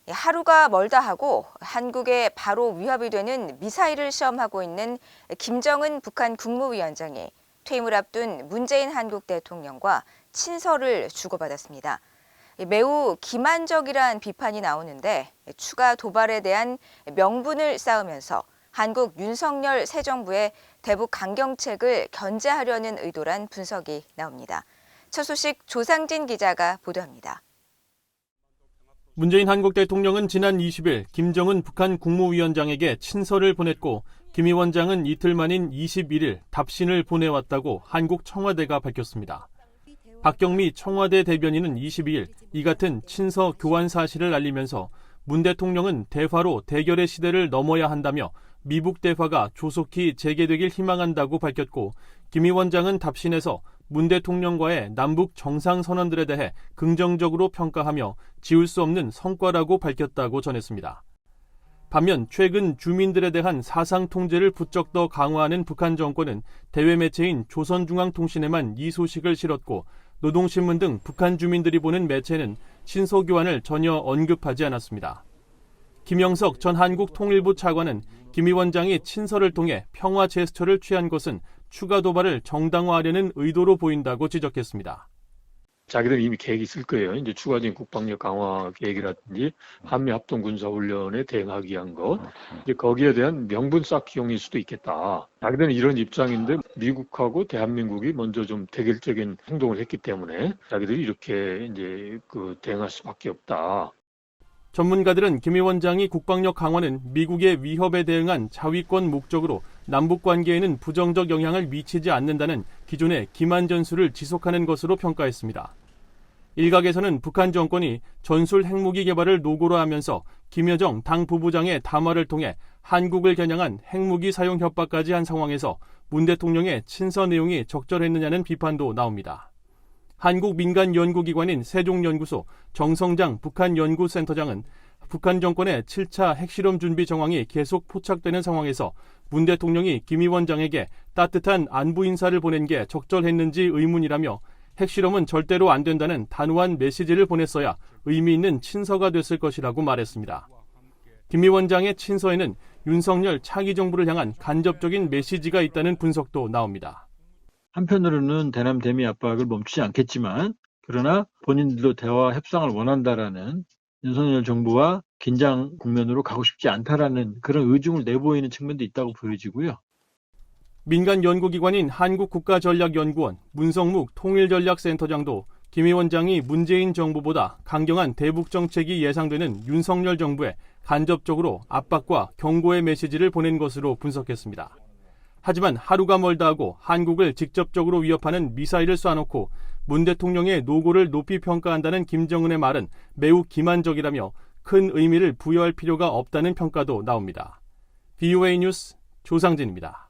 하루가 멀다 하고 한국에 바로 위협이 되는 미사일을 시험하고 있는 김정은 북한 국무위원장이 퇴임을 앞둔 문재인 한국 대통령과 친서를 주고받았습니다. 매우 기만적이라는 비판이 나오는데 추가 도발에 대한 명분을 쌓으면서 한국 윤석열 새 정부의 대북 강경책을 견제하려는 의도란 분석이 나옵니다. 첫 소식 조상진 기자가 보도합니다. 문재인 한국 대통령은 지난 20일 김정은 북한 국무위원장에게 친서를 보냈고 김 위원장은 이틀 만인 21일 답신을 보내왔다고 한국 청와대가 밝혔습니다. 박경미 청와대 대변인은 22일 이 같은 친서 교환 사실을 알리면서 문 대통령은 대화로 대결의 시대를 넘어야 한다며 미북 대화가 조속히 재개되길 희망한다고 밝혔고 김 위원장은 답신에서 문 대통령과의 남북 정상선언들에 대해 긍정적으로 평가하며 지울 수 없는 성과라고 밝혔다고 전했습니다. 반면 최근 주민들에 대한 사상 통제를 부쩍 더 강화하는 북한 정권은 대외 매체인 조선중앙통신에만 이 소식을 실었고 노동신문 등 북한 주민들이 보는 매체는 친서 교환을 전혀 언급하지 않았습니다. 김영석 전 한국통일부 차관은 김 위원장이 친서를 통해 평화 제스처를 취한 것은 추가 도발을 정당화하려는 의도로 보인다고 지적했습니다. 자기들은 이미 계획이 있을 거예요. 이제 추가적인 국방력 강화 계획이라든지 한미 합동 군사 훈련에 대응하기 위한 것, 이제 거기에 대한 명분 쌓기용일 수도 있겠다. 자기들은 이런 입장인데 미국하고 대한민국이 먼저 좀 대결적인 행동을 했기 때문에 자기들이 이렇게 이제 대응할 수밖에 없다. 전문가들은 김 위원장이 국방력 강화는 미국의 위협에 대응한 자위권 목적으로 남북 관계에는 부정적 영향을 미치지 않는다는 기존의 기만 전술을 지속하는 것으로 평가했습니다. 일각에서는 북한 정권이 전술 핵무기 개발을 노고로 하면서 김여정 당 부부장의 담화를 통해 한국을 겨냥한 핵무기 사용 협박까지 한 상황에서 문 대통령의 친서 내용이 적절했느냐는 비판도 나옵니다. 한국 민간 연구기관인 세종연구소 정성장 북한연구센터장은 북한 정권의 7차 핵실험 준비 정황이 계속 포착되는 상황에서 문 대통령이 김 위원장에게 따뜻한 안부 인사를 보낸 게 적절했는지 의문이라며 핵실험은 절대로 안 된다는 단호한 메시지를 보냈어야 의미 있는 친서가 됐을 것이라고 말했습니다. 김 위원장의 친서에는 윤석열 차기 정부를 향한 간접적인 메시지가 있다는 분석도 나옵니다. 한편으로는 대남 대미 압박을 멈추지 않겠지만 그러나 본인들도 대화 협상을 원한다라는 윤석열 정부와 긴장 국면으로 가고 싶지 않다라는 그런 의중을 내보이는 측면도 있다고 보여지고요. 민간 연구기관인 한국국가전략연구원 문성묵 통일전략센터장도 김 위원장이 문재인 정부보다 강경한 대북 정책이 예상되는 윤석열 정부에 간접적으로 압박과 경고의 메시지를 보낸 것으로 분석했습니다. 하지만 하루가 멀다 하고 한국을 직접적으로 위협하는 미사일을 쏴놓고 문 대통령의 노고를 높이 평가한다는 김정은의 말은 매우 기만적이라며 큰 의미를 부여할 필요가 없다는 평가도 나옵니다. VOA 뉴스 조상진입니다.